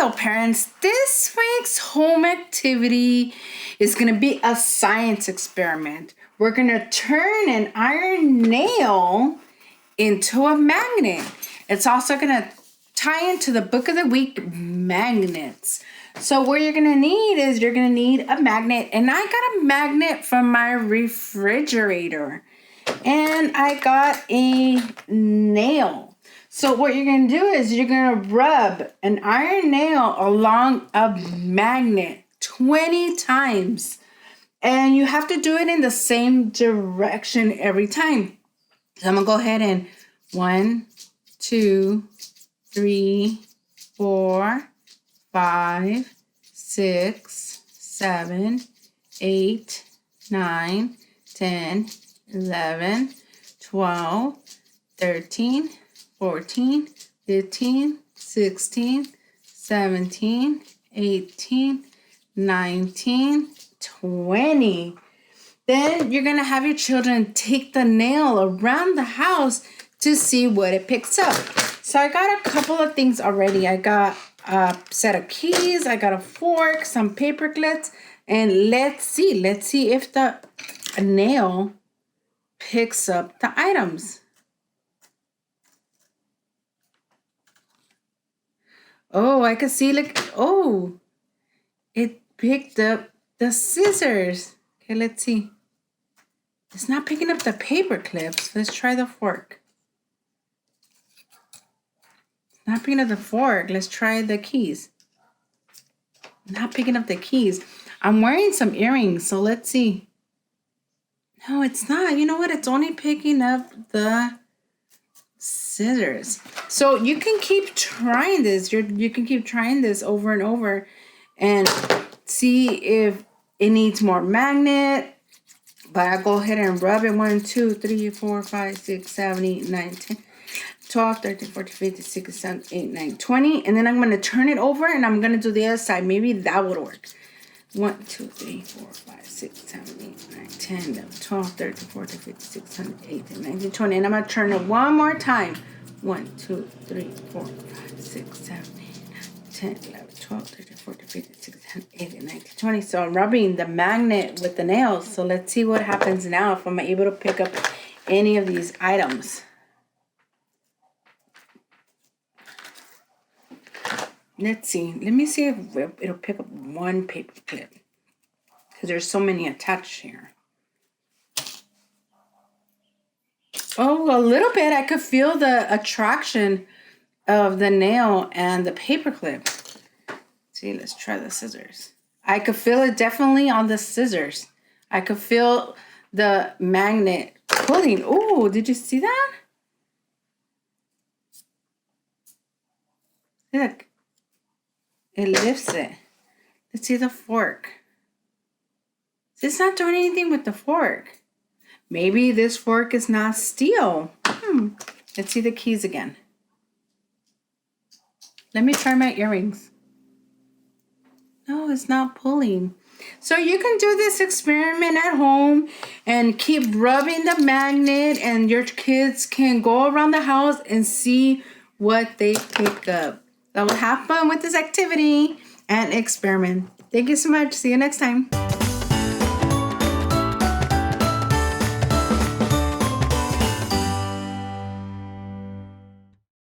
Hello, parents. This week's home activity is going to be a science experiment. We're going to turn an iron nail into a magnet. It's also going to tie into the book of the week, magnets. So what you're going to need is you're going to need a magnet. And I got a magnet from my refrigerator. And I got a nail. So what you're going to do is you're going to rub an iron nail along a magnet 20 times. And you have to do it in the same direction every time. So I'm going to go ahead and 1, 2, 3, 4, 5, 6, 7, 8, 9, 10, 11, 12, 13, 14, 15, 16, 17, 18, 19, 20. Then you're going to have your children take the nail around the house to see what it picks up. So I got a couple of things already. I got a set of keys. I got a fork, some paper clips. And let's see if the nail picks up the items. Oh, I can see it picked up the scissors. Okay, let's see. It's not picking up the paper clips. Let's try the fork. It's not picking up the fork. Let's try the keys. Not picking up the keys. I'm wearing some earrings, so let's see. No, it's not. You know what? It's only picking up the scissors. So you can keep trying this. You can keep trying this over and over and see if it needs more magnet. But I'll go ahead and rub it 1, 2, 3, 4, 5, 6, 7, 8, 9, 10, 12, 13, 14, 15, 16, 17, 18, 19, 20. And then I'm going to turn it over and I'm going to do the other side. Maybe that would work. 1, 2, 3, 4, 5, 6, 7, 8, 9, 10, 11, 12, 13, 14, 15, 16, 17, 18, 19, 20. And I'm going to turn it one more time. 1, 2, 3, 4, 5, 6, 7, 8, 9, 10, 11, 12, 13, 14, 15, 16, 17, 18, 19, 20. So I'm rubbing the magnet with the nails. So let's see what happens now if I'm able to pick up any of these items. Let's see. Let me see if it'll pick up one paper clip. Because there's so many attached here. Oh, a little bit. I could feel the attraction of the nail and the paper clip. See, let's try the scissors. I could feel it definitely on the scissors. I could feel the magnet pulling. Oh, did you see that? Look. It lifts it. Let's see the fork. It's not doing anything with the fork. Maybe this fork is not steel. Let's see the keys again. Let me try my earrings. No, it's not pulling. So you can do this experiment at home and keep rubbing the magnet, and your kids can go around the house and see what they pick up. So have fun with this activity and experiment. Thank you so much. See you next time.